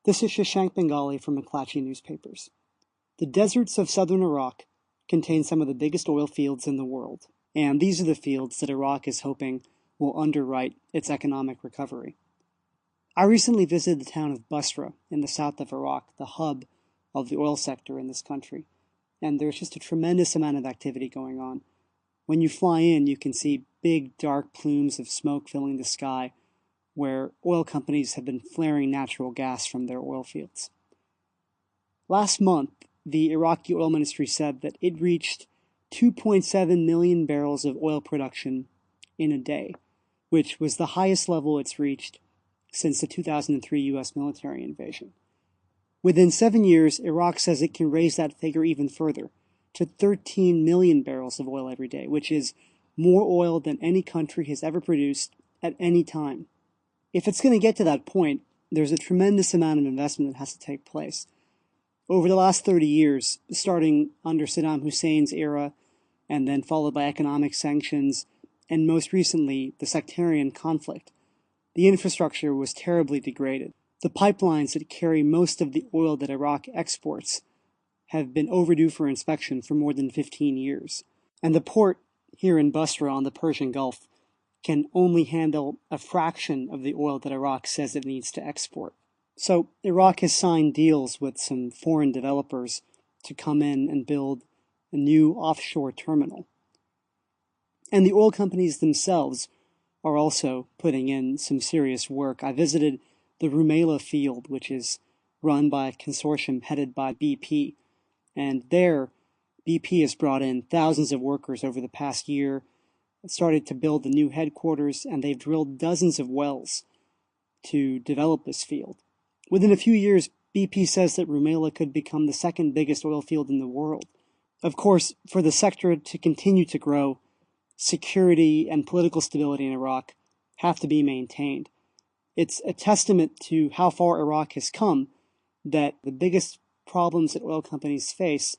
This is Shashank Bengali from McClatchy Newspapers. The deserts of southern Iraq contain some of the biggest oil fields in the world, and these are the fields that Iraq is hoping will underwrite its economic recovery. I recently visited the town of Basra in the south of Iraq, the hub of the oil sector in this country, and there's just a tremendous amount of activity going on. When you fly in, you can see big dark plumes of smoke filling the sky, where oil companies have been flaring natural gas from their oil fields. Last month, the Iraqi oil ministry said that it reached 2.7 million barrels of oil production in a day, which was the highest level it's reached since the 2003 U.S. military invasion. Within 7 years, Iraq says it can raise that figure even further to 13 million barrels of oil every day, which is more oil than any country has ever produced at any time. If it's going to get to that point, there's a tremendous amount of investment that has to take place. Over the last 30 years, starting under Saddam Hussein's era, and then followed by economic sanctions, and most recently, the sectarian conflict, the infrastructure was terribly degraded. The pipelines that carry most of the oil that Iraq exports have been overdue for inspection for more than 15 years. And the port here in Basra on the Persian Gulf can only handle a fraction of the oil that Iraq says it needs to export. So Iraq has signed deals with some foreign developers to come in and build a new offshore terminal. And the oil companies themselves are also putting in some serious work. I visited the Rumaila field, which is run by a consortium headed by BP. And there, BP has brought in thousands of workers over the past year, started to build the new headquarters, and they've drilled dozens of wells to develop this field. Within a few years, BP says that Rumaila could become the second biggest oil field in the world. Of course, for the sector to continue to grow, security and political stability in Iraq have to be maintained. It's a testament to how far Iraq has come that the biggest problems that oil companies face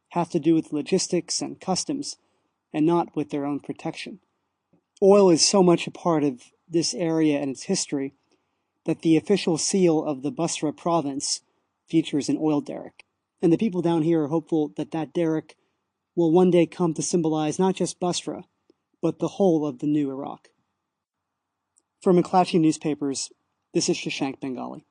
have to do with logistics and customs and not with their own protection. Oil is so much a part of this area and its history that the official seal of the Basra province features an oil derrick. And the people down here are hopeful that that derrick will one day come to symbolize not just Basra, but the whole of the new Iraq. For McClatchy Newspapers, this is Shashank Bengali.